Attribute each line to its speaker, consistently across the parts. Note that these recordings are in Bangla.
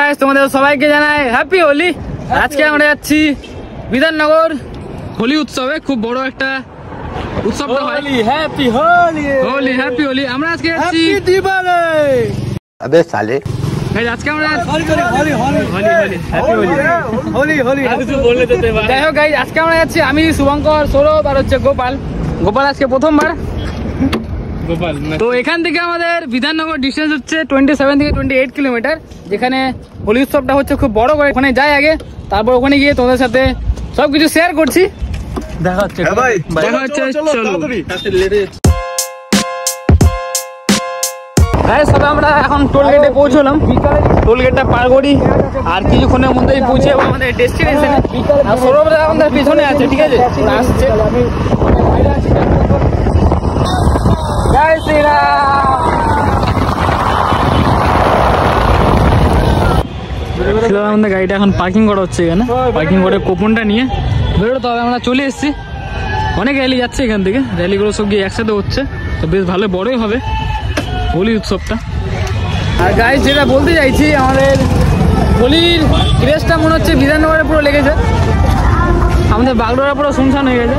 Speaker 1: গাইস তোমাদের সবাইকে জানাই হ্যাপি হোলি। আজকে আমরা যাচ্ছি বিধাননগর হোলি উৎসবে, খুব বড় একটা উৎসব হয়। Happy Holi, Holi happy Holi. আমরা আজকে যাচ্ছি দিবালে।
Speaker 2: আবে সালে
Speaker 1: আজকে আমরা যাই হোক গাইস, আজকে আমরা যাচ্ছি আমি, শুভঙ্কর, সৌরভ আর হচ্ছে গোপাল। গোপাল আজকে প্রথমবার। তো এখান থেকে আমাদের বিধাননগর ডিস্টেন্স হচ্ছে 27 থেকে 28 কিলোমিটার, যেখানে হোলি উৎসবটা হচ্ছে খুব বড় করে। ওখানে যাই আগে, তারপর ওখানে গিয়ে তোমাদের সাথে সবকিছু শেয়ার করছি। দেখা হচ্ছে সবাই। আমরা এখন টোল গেটে পৌঁছলাম, টোল গেটটা পার করি আর কিছুক্ষণের মধ্যেই পৌঁছে যাবো আমাদের ডেস্টিনেশনে। আর সৌরভরা আমাদের পিছনে আছে, ঠিক আছে, আসছে। জয় শ্রীরাম। আমাদের গাড়িটা এখন পার্কিং করা হচ্ছে এখানে, পার্কিং করে কুপনটা নিয়ে বেরোতে হবে। আমরা চলে এসেছি, অনেক র্যালি যাচ্ছে এখান থেকে, র্যালিগুলো সব গিয়ে একসাথে হচ্ছে, তো বেশ ভালো বড়ই হবে হোলি উৎসবটা। আর গাইস যেটা বলতে চাইছি, আমাদের হোলির ক্রেজটা মনে হচ্ছে বিধাননগরে পুরো লেগেছে, আমাদের বাগডোরা পুরো শুনশান হয়ে গেছে।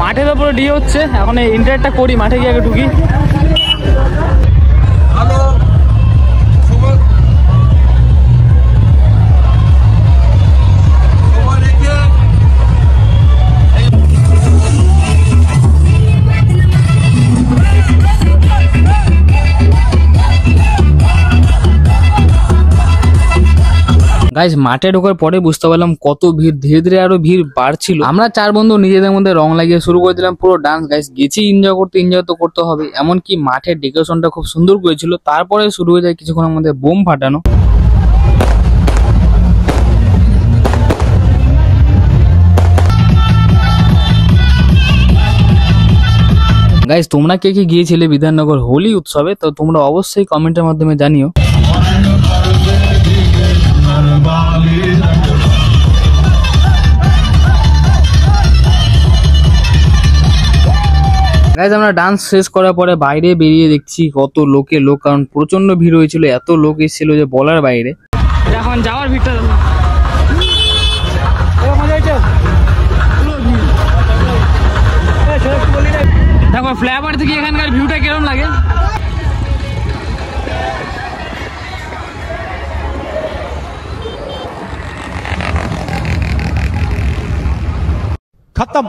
Speaker 1: মাঠে তো পুরো ডিয়ে হচ্ছে, এখন এই ইন্টারটা করি, মাঠে গিয়ে আগে ঢুকি। গাইস মাঠে ঢোকার পরে বুঝতে পারলাম কত ভিড়, ধীরে ধীরে আরো ভিড় বাড়ছিল। আমরা চার বন্ধু নিজেদের মধ্যে রং লাগিয়ে শুরু করে দিলাম পুরো ডান্স। গাইস গেছি এনজয় করতে, এনজয় তো করতে হবে। এমনকি মাঠের ডেকোরেশনটা খুব সুন্দর করেছিল। তারপরে শুরু হয়ে যায় কিছুক্ষণের মধ্যে বোম ফাটানো। গাইস তোমরা কে কে গিয়েছিলে বিধাননগর হোলি উৎসবে, তো তোমরা অবশ্যই কমেন্টের মাধ্যমে জানিও। গাইস আমরা ডান্স শেষ করার পরে বাইরে বেরিয়ে দেখছি কত লোক, কারণ প্রচন্ড ভিড় হয়েছিল, এত লোক এসেছিল যে বলার বাইরে। এখন যাওয়ার ভিড়টা দেখো, ফ্লাইওভার থেকে এখানকার ভিউটা কিরকম লাগে।
Speaker 2: খতম।